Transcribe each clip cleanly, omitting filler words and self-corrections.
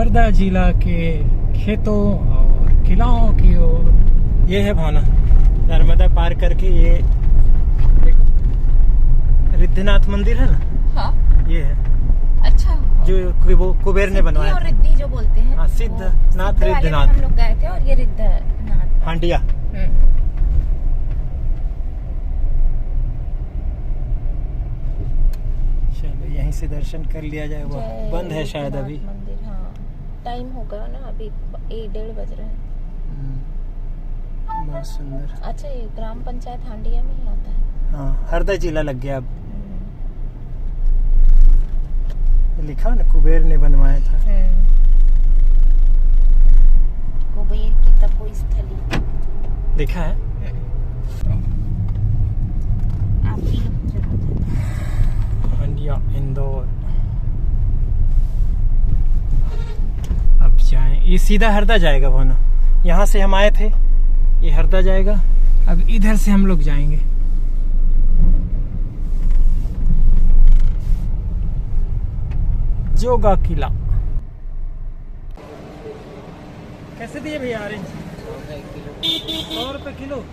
हरदा जिला के खेतों और किलाओं की ओर। ये है भावना, नर्मदा पार करके ये देखो रिद्धिनाथ मंदिर है ना। हाँ? ये है अच्छा, जो वो कुबेर ने बनवाया और था। रिद्धि जो बोलते हैं। हाँ, सिद्धनाथ रिद्धिनाथ। हम लोग गए थे और ये रिद्धनाथ हांडिया। चलो यहीं से दर्शन कर लिया जाए। वो बंद है शायद अभी। मंदिर, हाँ टाइम होगा ना, अभी 1-1:30 बज रहे हैं। बहुत सुंदर। अच्छा, ये ग्राम पंचायत हांडिया में ही आता है। हाँ, हरदा जिला लग गया अब। लिखा ना कुबेर ने बनवाया था। कुबेर की तपोस्थली लिखा है। हांडिया इंदौर। अब जाएं, ये सीधा हरदा जाएगा भावना। यहाँ से हम आए थे, ये हरदा जाएगा। अब इधर से हम लोग जाएंगे। जोगा किला। कैसे दिए भैया ऑरेंज? 100 रुपए किलो।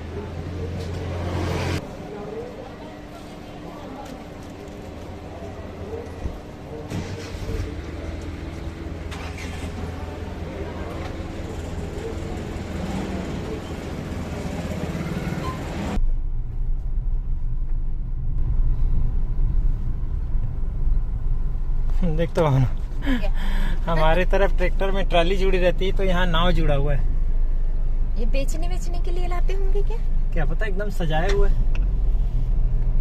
देख तो हमारे तरफ ट्रैक्टर में ट्राली जुड़ी रहती है, तो यहाँ नाव जुड़ा हुआ है। ये बेचने के लिए लाते होंगे क्या पता, एकदम सजाया हुआ है।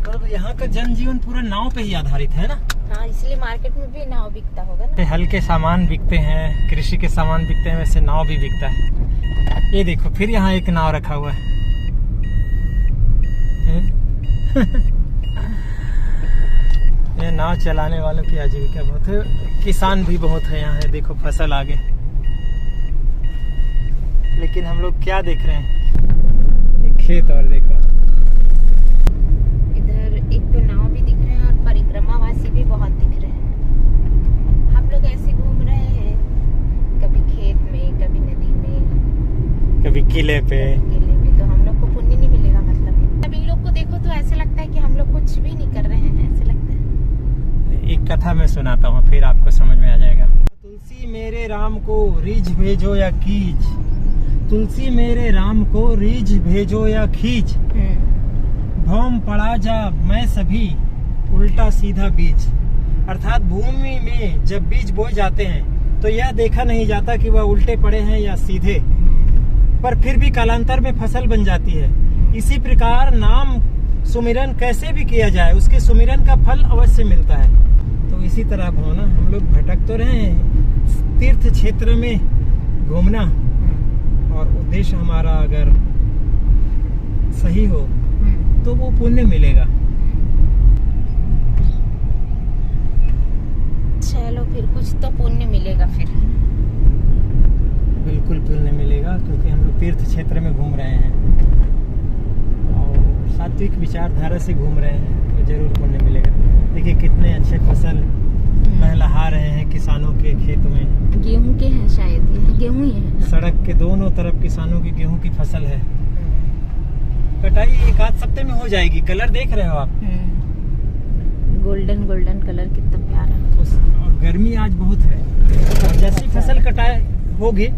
तो यहाँ का जनजीवन पूरा नाव पे ही आधारित है ना। हाँ, इसलिए मार्केट में भी नाव बिकता होगा ना। हल्के सामान बिकते हैं, कृषि के सामान बिकते हैं, वैसे नाव भी बिकता है। ये देखो, फिर यहाँ एक नाव रखा हुआ है। ये नाव चलाने वालों की आजीविका बहुत है। किसान भी बहुत है यहाँ है। देखो फसल आगे, लेकिन हम लोग क्या देख रहे हैं, एक खेत और देखो। इधर एक तो नाव भी दिख रहे हैं और परिक्रमावासी भी बहुत दिख रहे हैं। हम लोग ऐसे घूम रहे हैं, कभी खेत में, कभी नदी में, कभी किले पे। तो हम लोग को पुण्य नहीं मिलेगा। मतलब अब इन लोग को देखो तो ऐसे लगता है कि हम लोग कुछ भी नहीं कर रहे हैं, ऐसे लगता है। एक कथा मैं सुनाता हूँ, फिर आपको समझ में आ जाएगा। तुलसी मेरे राम को रीझ भेजो या खींच, तुलसी मेरे राम को रीझ भेजो या खींच, भौम पड़ा जा मैं सभी उल्टा सीधा बीज। अर्थात भूमि में जब बीज बोए जाते हैं तो यह देखा नहीं जाता कि वह उल्टे पड़े हैं या सीधे, पर फिर भी कालांतर में फसल बन जाती है। इसी प्रकार नाम सुमिरन कैसे भी किया जाए, उसके सुमिरन का फल अवश्य मिलता है। तो इसी तरह भावना, हम लोग भटक तो रहे हैं, तीर्थ क्षेत्र में घूमना, और उद्देश्य हमारा अगर सही हो तो वो पुण्य मिलेगा। चलो फिर कुछ तो पुण्य मिलेगा फिर। बिल्कुल पुण्य मिलेगा, क्योंकि हम लोग तीर्थ क्षेत्र में घूम रहे हैं और सात्विक विचारधारा से घूम रहे हैं, तो जरूर पुण्य मिलेगा। देखिए कितने अच्छे फसल लहलहा रहे हैं किसानों के खेत में। गेहूं के हैं शायद, ये गेहूं ही है। सड़क के दोनों तरफ किसानों की गेहूं की फसल है। कटाई 1-8 सप्ताह में हो जाएगी। कलर देख रहे हो आप, गोल्डन गोल्डन कलर कितना प्यारा। और गर्मी आज बहुत है, और जैसी फसल कटाई होगी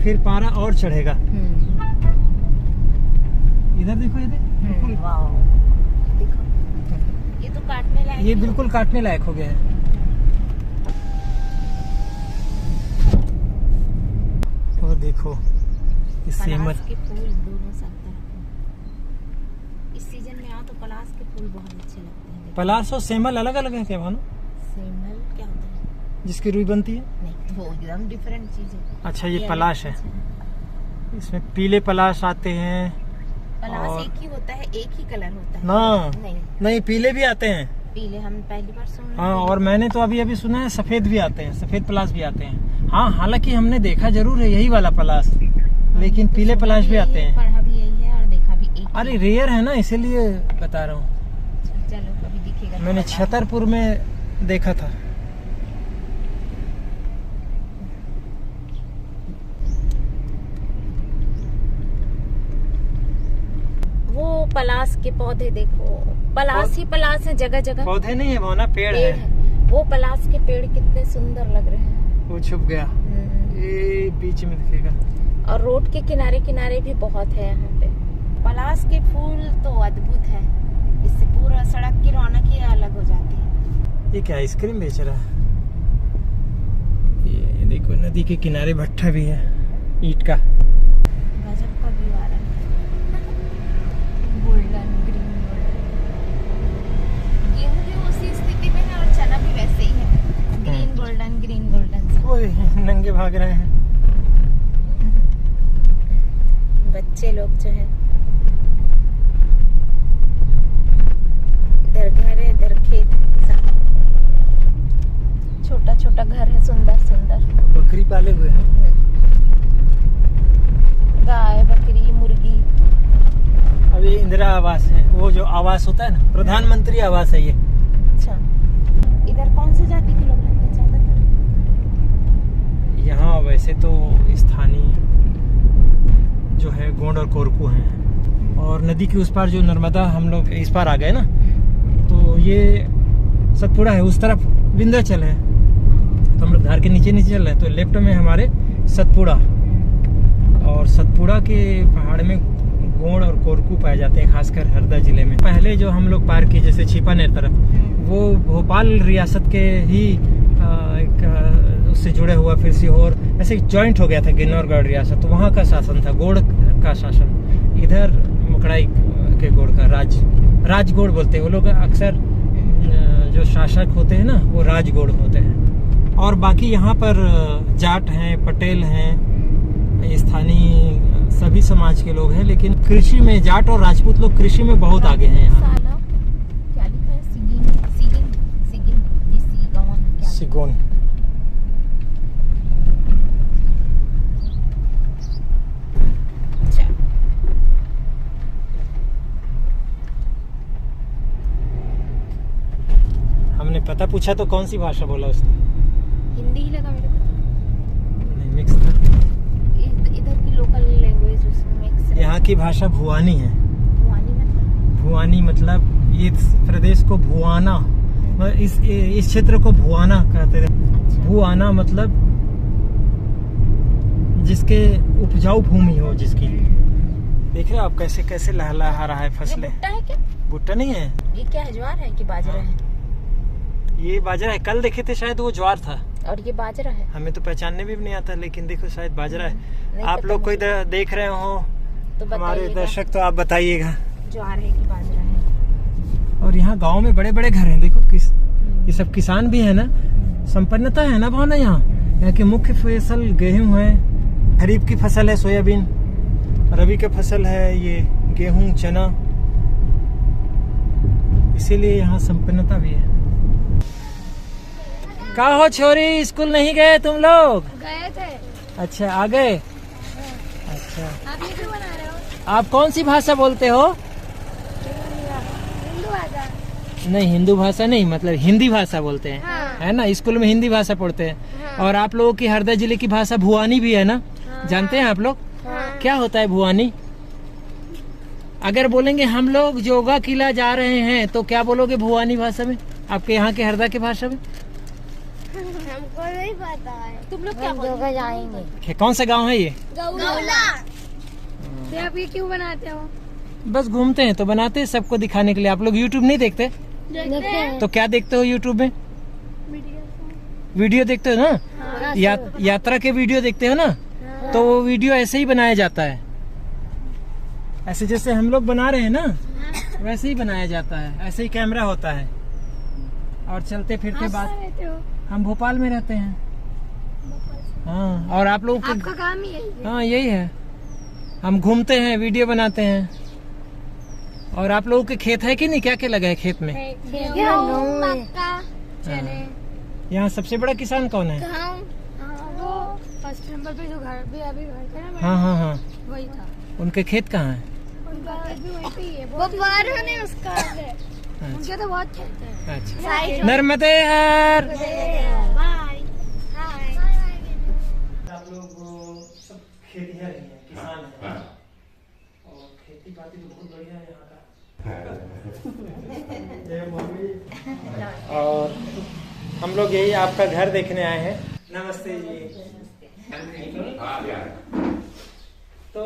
फिर पारा और चढ़ेगा। इधर देखो, ये देखो, ये तो काटने लायक, ये बिल्कुल काटने लायक हो गया है। और देखो सेमर के फूल दोनों सब तरफ। इस सीजन में आओ तो पलाश के फूल बहुत अच्छे लगते हैं। पलाश और सेमल अलग अलग है क्या भानु? सेमल क्या होता है? जिसकी रुई बनती है? नहीं, वो एकदम डिफरेंट चीज है। अच्छा, ये पलाश है। इसमें पीले पलाश आते हैं। पलाश एक ही होता है, एक ही कलर होता है ना? नहीं, पीले भी आते हैं। पीले हम पहली बार सुन रहे हैं। हाँ, और मैंने तो अभी सुना है सफेद भी आते हैं, सफेद पलाश भी आते हैं। हाँ, हालांकि हमने देखा जरूर है यही वाला पलाश, लेकिन तो पीले पलाश भी आते हैं। पढ़ा भी यही है और देखा भी एक। अरे रेयर है ना, इसीलिए बता रहा हूँ। चलो कभी दिखेगा। मैंने छतरपुर में देखा था। पलास के पौधे देखो, पलास ही पलास है जगह जगह। पौधे नहीं है वो ना, पेड़ है। वो पलास के पेड़ कितने सुंदर लग रहे हैं। वो छुप गया, ये बीच में दिखेगा। और रोड के किनारे किनारे भी बहुत है यहाँ पे। पलास के फूल तो अद्भुत है, इससे पूरा सड़क की रौनक ही अलग हो जाती है। ये क्या आइसक्रीम बेच रहा है? ये देखो नदी के किनारे भट्ठा भी है ईंट का। गजब का व्यू आ रहा है। Golden green golden. गेहूं भी उसी स्थिति में है और चना भी वैसे ही है, ग्रीन गोल्डन ग्रीन गोल्डन। ओए नंगे भाग रहे हैं बच्चे लोग जो है। इधर घर है, इधर खेत, छोटा छोटा घर है, सुंदर सुंदर। बकरी पाले हुए हैं, गाय बकरी मुर्गी। अब ये इंदिरा आवास है, वो जो आवास होता है ना, प्रधानमंत्री आवास है ये। अच्छा, इधर कौन सी जाति के लोग रहते हैं ज्यादातर? यहाँ वैसे तो स्थानीय जो है गोंड और कोरकू हैं, और नदी के उस पार जो नर्मदा, हम लोग इस पार आ गए ना, तो ये सतपुड़ा है, उस तरफ विंध्याचल है। तो हम लोग धार के नीचे नीचे चल रहे हैं, तो लेफ्ट में हमारे सतपुड़ा, और सतपुड़ा के पहाड़ में गोंड और कोरकू पाए जाते हैं, खासकर हरदा जिले में। पहले जो हम लोग पार किए जैसे छिपानेर तरफ, वो भोपाल रियासत के ही उससे जुड़े हुआ, फिर सीहोर ऐसे जॉइंट हो गया था गिन्नौरगढ़ रियासत, तो वहाँ का शासन था, गोंड का शासन। इधर मुकड़ाई के गोंड का राजगोड़ बोलते हैं वो लोग। अक्सर जो शासक होते हैं ना, वो राजगोड़ होते हैं। और बाकी यहाँ पर जाट हैं, पटेल हैं, स्थानीय सभी समाज के लोग हैं, लेकिन कृषि में जाट और राजपूत लोग कृषि में बहुत आगे हैं यहाँ। क्या लिखा है? सिगोन। हमने पता पूछा तो कौन सी भाषा बोला उसने? हिंदी ही लगा मेरे को। नहीं, मिक्स था। इधर की लोकल लैंग्वेज उसमें मिक्स है। यहाँ की भाषा भुआनी है। भुआनी मतलब ये प्रदेश को भुआना, इस क्षेत्र को भुआना कहते थे। अच्छा। भुआना मतलब जिसके उपजाऊ भूमि हो, जिसकी। देख रहे हो आप कैसे कैसे लहलहा रहा है फसलें। भुट्टा है क्या? भुट्टा नहीं है, ये क्या है? ज्वार है कि बाजरा है? ये बाजरा है। कल देखे थे शायद वो ज्वार था, और ये बाजरा है। हमें तो पहचानने भी नहीं आता, लेकिन देखो शायद बाजरा है। नहीं आप पता लोग कोई मुझे। देख रहे हो तो हमारे बताइएगा, दर्शक, तो आप बताइएगा। ज्वार है कि बाजरा है। और यहाँ गांव में बड़े बड़े घर हैं, देखो ये सब किसान भी है ना, संपन्नता है ना भावना। यहाँ की मुख्य फसल गेहूं है, खरीफ की फसल है सोयाबीन, रबी की फसल है ये गेहूं चना, इसीलिए यहाँ संपन्नता भी है। का हो छोरी, स्कूल नहीं गए तुम लोग? गए थे। अच्छा, आ गए। अच्छा, आप ये क्यों बना रहे हो? आप कौन सी भाषा बोलते हो? हिंदू भाषा। नहीं, हिंदू भाषा नहीं, मतलब हिंदी भाषा बोलते हैं। हाँ। है ना, स्कूल में हिंदी भाषा पढ़ते हैं। हाँ। और आप लोगों की हरदा जिले की भाषा भुआनी भी है ना? हाँ। जानते हैं आप लोग? हाँ। क्या होता है भुआनी? अगर बोलेंगे हम लोग जोगा किला जा रहे हैं, तो क्या बोलोगे भुआनी भाषा में, आपके यहाँ के हरदा की भाषा में? हमको नहीं पता है। तुम लोग क्या बोलोगे? जाएंगे। कौन सा गांव है ये? गौला। आप ये क्यों बनाते हो? बस घूमते हैं तो बनाते हैं, सबको दिखाने के लिए। आप लोग यूट्यूब नहीं देखते? तो क्या देखते हो यूट्यूब में? वीडियो देखते हो ना? हाँ। यात्रा के वीडियो देखते हो ना? हाँ। तो वो वीडियो ऐसे ही बनाया जाता है, ऐसे जैसे हम लोग बना रहे हैं ना, वैसे ही बनाया जाता है। ऐसे ही कैमरा होता है। और चलते फिरते बात। हम भोपाल में रहते हैं। हाँ, और आप लोग आपका काम ही यही है? हाँ, यही है। हम घूमते हैं, वीडियो बनाते हैं। और आप लोगों के खेत है कि नहीं? क्या क्या लगा है खेत में? मक्का, चने। यहाँ सबसे बड़ा किसान कौन है? वो फर्स्ट नंबर पे जो घर पे अभी घर थे ना, हाँ हाँ हाँ, वही था। उनके खेत कहाँ है? उनका खेत भी वहीं पे ही है। वो बाहर है ना उसका। उनके तो बहुत खेत है। अच्छा, नर्मदे हर। बाय। आप लोग सब खेतिहर ही हैं, किसान हैं, और खेती बाड़ी तो बहुत बढ़िया है यहाँ का। और हम लोग यही आपका घर देखने आए हैं। नमस्ते जी। तो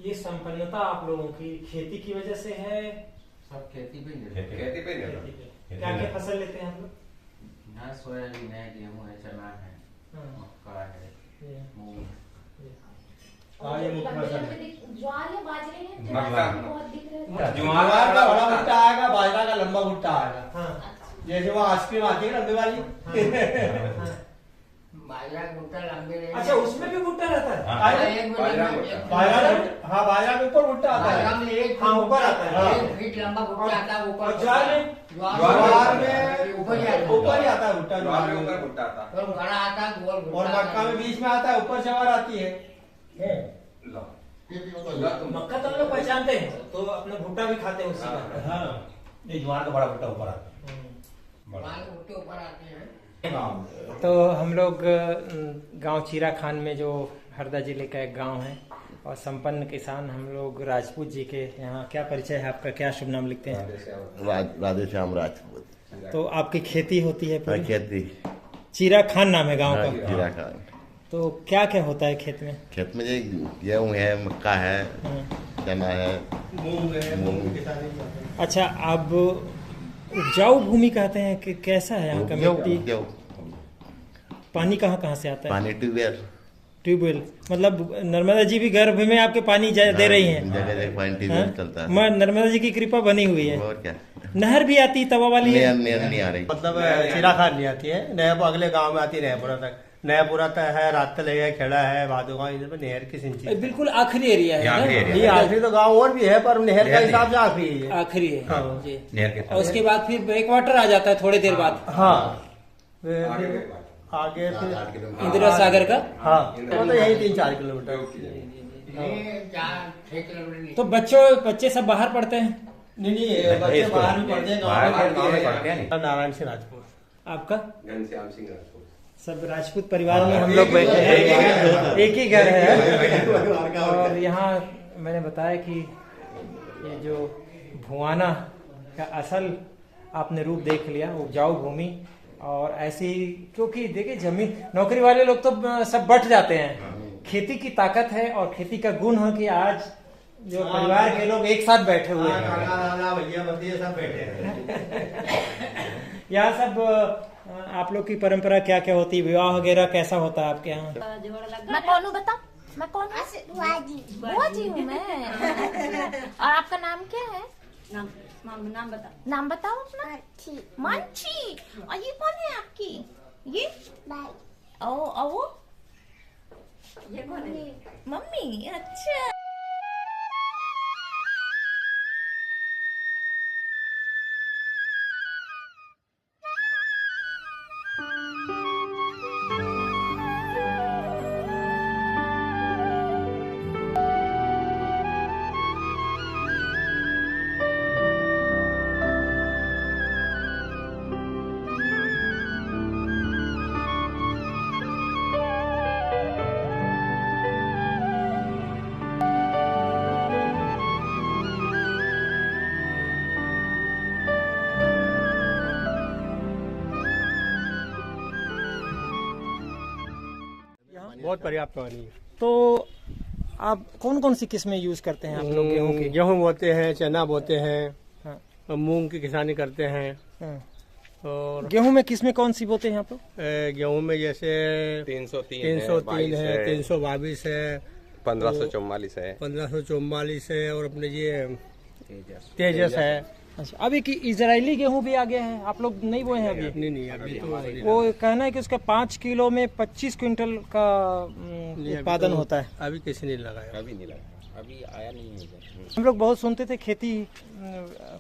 ये संपन्नता आप लोगों की खेती की वजह से है? सब खेती पे खेती पे नहीं खेती पे। क्या क्या फसल लेते हैं हम लोग? है, सोयाबीन है, गेहूं है, चना है, हाँ, मक्का है, ये, मूंग। ये मुख्य फसल है। ज्वार या बाजरे हैं मक्का। बहुत दिख रहे हैं। ज्वार का बड़ा भुट्टा आएगा, बाजरा का लंबा भुट्टा आएगा। हाँ, जैसे वो आइसक्रीम आती है लंबे वाली। हाँ। बाजरा का भुट्टा लंबे रहेगा। अच्छा, उसमें भी भुट्टा रहता है? हाँ, एक बाजरा मिनट, बाजरा हाँ, बाजरा के ऊपर भुट्टा आता बाजरा है। में एक हाँ, ऊपर आता है। हाँ। 1 फीट लंबा भुट्टा आता है ऊपर। और ज्वार में? ज्वार में ऊपर ही आता है। ऊपर ही आता है भुट्टा। ज्वार में ऊपर भुट्टा आता तो बड़ा आता है, गोल भुट्टा और आता मक्का है। में बीच में आता है, ऊपर ज्वार आती है। लो। मक्का तो हम लोग पहचानते हैं, तो अपना भुट्टा भी खाते हैं उसी का। हाँ, ये ज्वार का बड़ा भुट्टा ऊपर आता बाल भुट्टे ऊपर आते हैं। है। तो हम लोग गांव चीरा खान में, जो हरदा जिले का एक गांव है, और संपन्न किसान हम लोग राजपूत जी के यहाँ। क्या परिचय है आपका, क्या शुभ नाम लिखते हैं? राधे श्याम राजपूत। तो आपकी खेती होती है पूरी? खेती चीरा खान नाम है गांव का। जीरा खान। तो क्या क्या होता है खेत में? खेत में ये गेहूँ है, मक्का है, हाँ। चना है, मूंग है, मूंग। अच्छा, अब उपजाऊ भूमि कहते हैं कि कैसा है यहाँ का मिट्टी? गेहूँ। पानी कहाँ कहाँ से आता है? पानी ट्यूबवेल। ट्यूबवेल मतलब नर्मदा जी भी गर्भ में आपके पानी दे रही हैं? जगह जगह पानी हाँ? ट्यूबवेल चलता है। नर्मदा जी की कृपा बनी हुई है। और क्या, नहर भी आती तवा वाली है? नहर नहीं आ रही। मतलब चीरा खान नहीं आती है, नया अगले गांव में आती है, नयापुरा तक। नयापुरा तक है, रात है, खेड़ा है, भादोगा, इधर पे नहर की सिंचाई। बिल्कुल आखिरी एरिया है आखिरी ना? एरिया। ये आखिरी तो गांव और भी है, पर नहर का हिसाब से आखिरी है। आखिरी है हाँ। जी। नहर के और उसके बाद फिर बैक वाटर आ जाता है थोड़ी देर बाद। हाँ, आगे फिर आगे फिर 8 किलोमीटर। इंदिरा सागर का। हाँ, वो तो यही 3-4 किलोमीटर। ये 4-6 किलोमीटर। तो बच्चे सब बाहर पढ़ते हैं? नहीं, बच्चे बाहर भी पढ़ते हैं, गाँव में पढ़ते हैं। नारायण सिंह राजपूत। आपका? घनश्याम सिंह राजपूत। सब राजपूत परिवार में हम लोग बैठे हैं, एक ही घर है। और यहाँ मैंने बताया कि ये जो भुआना का असल आपने रूप देख लिया, उपजाऊ भूमि। और ऐसी, क्योंकि देखिए जमीन, नौकरी वाले लोग तो सब बट जाते हैं, खेती की ताकत है और खेती का गुण है कि आज जो परिवार के लोग एक साथ बैठे हुए हैं। काका, नाना, भैया, भतीजे सब बैठे हैं। यहाँ सब आप लोग की परंपरा क्या क्या होती है? विवाह वगैरह कैसा होता है आपके यहाँ? मैं कौन हूँ बता? मैं कौन हूँ? बुआ जी हूँ मैं। और आपका नाम क्या है? नाम बता। नाम बताओ अपना। मंची। और ये कौन है आपकी? ये ओ वो ये कौन है? मम्मी। अच्छा। बहुत पर्याप्त पानी है। तो आप कौन कौन सी किस्में यूज करते हैं आप लोग गेहूं की? गेहूं बोते हैं, चना बोते हैं, हाँ। और मूंग की किसानी करते हैं। हाँ। और गेहूं में किस्में कौन सी बोते हैं आप लोग? गेहूं में जैसे 303 है, 322 है, 1544 है, 1544 है, और अपने ये तेजस है। अच्छा, अब एक इजरायली गेहूं भी आ गया है, आप लोग नहीं बोए हैं अभी? नहीं, अभी तो नहीं वो कहना है कि उसका 5 किलो में 25 क्विंटल का उत्पादन होता है। अभी किसी ने लगाया। अभी नहीं लगा, अभी आया नहीं है। हम लोग बहुत सुनते थे खेती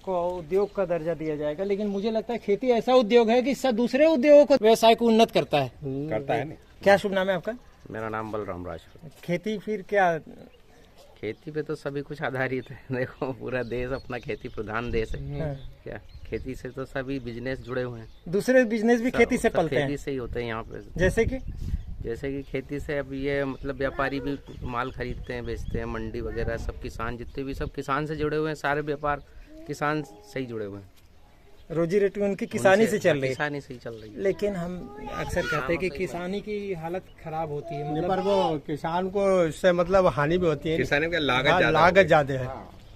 को उद्योग का दर्जा दिया जाएगा, लेकिन मुझे लगता है खेती ऐसा उद्योग है कि सब दूसरे उद्योगों को, व्यवसाय को उन्नत करता है। करता है ना। क्या शुभ नाम है आपका? मेरा नाम बलराम राजपूत। खेती फिर क्या? खेती पे तो सभी कुछ आधारित है। देखो, पूरा देश अपना खेती प्रधान देश है। हाँ। क्या खेती से तो सभी बिजनेस जुड़े हुए हैं। दूसरे बिजनेस भी खेती से सब पलते खेती हैं? से ही होते हैं यहाँ पे। जैसे कि जैसे कि खेती से अब ये मतलब व्यापारी भी माल खरीदते हैं, बेचते हैं, मंडी वगैरह सब किसान जितने भी सब किसान से जुड़े हुए हैं, सारे व्यापार किसान से ही जुड़े हुए हैं। रोजी रोटी उनकी किसानी से चल रही है। किसानी से ही चल रही है। लेकिन हम अक्सर कहते हैं कि किसानी की हालत खराब होती है, पर वो किसान को इससे मतलब हानि भी होती है। किसानी का लागत ज्यादा है।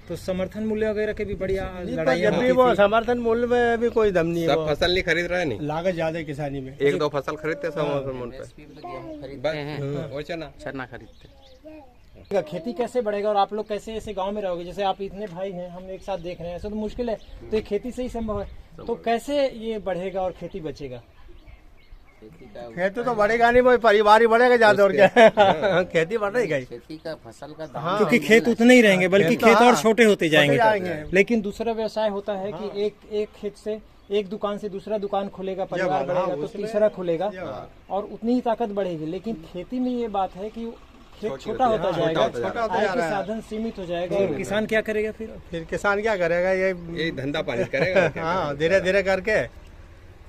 तो समर्थन मूल्य वगैरह के भी बढ़िया पर लड़ाई जब भी वो समर्थन मूल्य में भी कोई दम नहीं है। सब फसल नहीं खरीद रहे नहीं, लागत ज्यादा है किसानी में। एक दो फसल खरीदते समर्थन मूल्य खरीदते हैं, पे वो चना चना खरीदते हैं। खेती कैसे बढ़ेगा और आप लोग कैसे ऐसे गांव में रहोगे? जैसे आप इतने भाई हैं, हम एक साथ देख रहे हैं, ऐसा तो मुश्किल है, तो ये खेती से ही संभव है। तो कैसे ये बढ़ेगा और खेती बचेगा? खेती तो बढ़ेगा नहीं, वो परिवार ही बढ़ेगा ज्यादा और क्या। खेती बढ़ेगा ही। खेती का फसल का दाम हाँ, क्योंकि खेत उतने ही रहेंगे, बल्कि खेत तो खेत और हाँ, छोटे होते जाएंगे। जाएंगे। लेकिन दूसरा व्यवसाय होता है कि एक खेत से एक दुकान से दूसरा दुकान खुलेगा, परिवार बढ़ेगा तो तीसरा खुलेगा और उतनी ही ताकत बढ़ेगी। लेकिन खेती में ये बात है कि खेत छोटा होता जाएगा, आय के साधन सीमित हो जाएगा और किसान क्या करेगा? फिर किसान क्या करेगा? ये धंधा पानी करेगा। हाँ, धीरे धीरे करके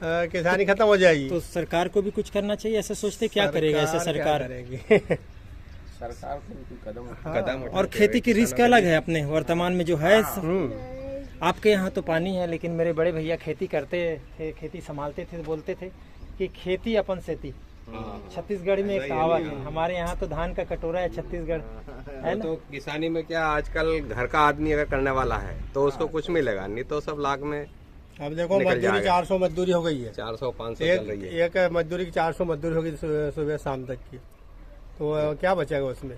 किसानी खत्म हो जाएगी। तो सरकार को भी कुछ करना चाहिए। ऐसे सोचते क्या करेगा ऐसे सरकार? सरकार को भी कदम कदम और खेती की रिस्क अलग है अपने वर्तमान में जो है। आपके यहाँ तो पानी है, लेकिन मेरे बड़े भैया खेती करते थे, खेती संभालते थे, बोलते थे कि खेती अपन सेती। छत्तीसगढ़ में एक कहावत है, हमारे यहाँ तो धान का कटोरा है छत्तीसगढ़, है ना? तो किसानी में क्या आजकल घर का आदमी अगर करने वाला है तो उसको कुछ मिलेगा, नहीं तो सब लाख में। अब देखो मजदूरी 400 मजदूरी हो गई है, 400-500 चल रही है। एक मजदूरी की 400 मजदूरी होगी सुबह शाम तक की, तो क्या बचेगा उसमें?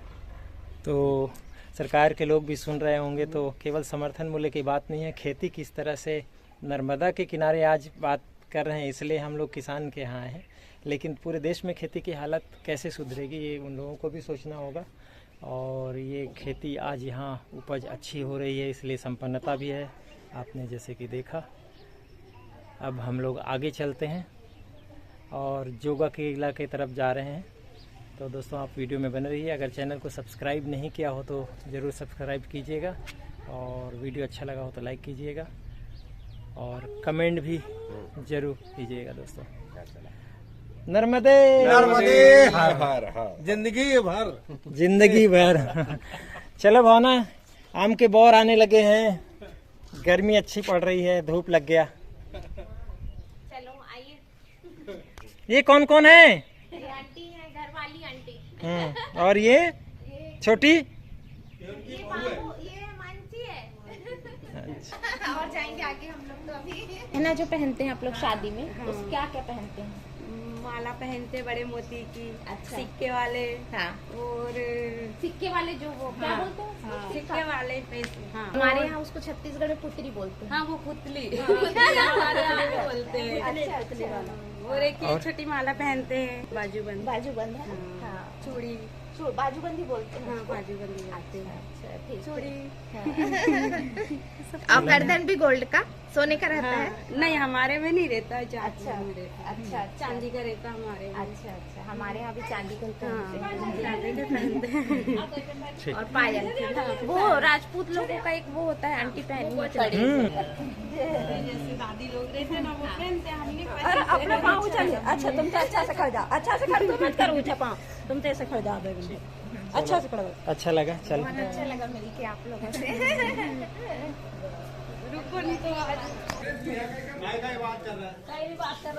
तो सरकार के लोग भी सुन रहे होंगे, तो केवल समर्थन मूल्य की बात नहीं है, खेती किस तरह से नर्मदा के किनारे आज बात कर रहे हैं, इसलिए हम लोग किसान के यहाँ हैं। लेकिन पूरे देश में खेती की हालत कैसे सुधरेगी, ये उन लोगों को भी सोचना होगा। और ये खेती आज यहाँ उपज अच्छी हो रही है, इसलिए संपन्नता भी है, आपने जैसे कि देखा। अब हम लोग आगे चलते हैं और जोगा के इलाके की तरफ जा रहे हैं। तो दोस्तों आप वीडियो में बने रहिए। अगर चैनल को सब्सक्राइब नहीं किया हो तो ज़रूर सब्सक्राइब कीजिएगा, और वीडियो अच्छा लगा हो तो लाइक कीजिएगा और कमेंट भी ज़रूर कीजिएगा। दोस्तों नर्मदे नर्मदे हर हर जिंदगी भर। चलो भावना, आम के बौर आने लगे हैं, गर्मी अच्छी पड़ रही है, धूप लग गया। चलो आइए। ये कौन कौन है? ये आंटी है, घर वाली आंटी। और ये छोटी? ये बाबू, ये मानसी है। और जाएंगे आगे हम लोग तो अभी। है ना, जो पहनते हैं आप लोग शादी में, उस क्या क्या पहनते हैं? माला पहनते बड़े मोती की। अच्छा। सिक्के वाले। हाँ। और सिक्के वाले जो वो क्या बोलते हैं? हाँ, सिक्के वाले पैसे। हाँ। हमारे यहाँ उसको छत्तीसगढ़ में पुतरी बोलते हैं। हाँ, वो पुतली हमारे यहाँ भी बोलते हैं। अच्छा, पुतली वाला। और एक ये छोटी माला पहनते हैं, बाजूबंद। बाजूबंद है? हाँ। चूड़ी। बाजूबंदी बोलते हैं। हाँ, बाजूबंदी बोलते हैं। अच्छा, ठीक। चूड़ी। और गर्दन भी गोल्ड का, सोने का रहता है? हाँ, नहीं, हमारे में नहीं रहता है, अच्छा, में रहता है। अच्छा, चांदी का रहता है हमारे में। अच्छा अच्छा, हमारे यहाँ भी चांदी का पहनते हैं। हाँ, चांदी का पहनते हैं। और पायल। वो राजपूत लोगों का एक वो होता है, आंटी पहनी है कड़ी। जैसे दादी लोग रहते हैं ना, वो पहनते हैं, हम नहीं पहनते। अरे अपना पाँव उछल। अच्छा तुम तो अच्छा से खड़ जा, अच्छा से खड़, तुम मत करो ऊंचा पाँव, तुम तो ऐसे खड़ जा, अच्छा से खड़ो। अच्छा लगा, चल। बहुत अच्छा लगा मिलके आप लोगों से। रुको नहीं तो बात कर रहा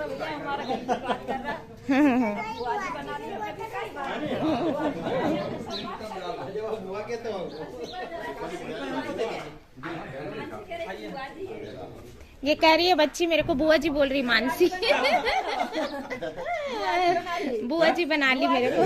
भैया, हमारा घर की बात कर रहा। बुआजी बनाने में भी कई ये कह रही है बच्ची मेरे को बुआ जी बोल रही, मानसी। बुआ जी बना ली मेरे को।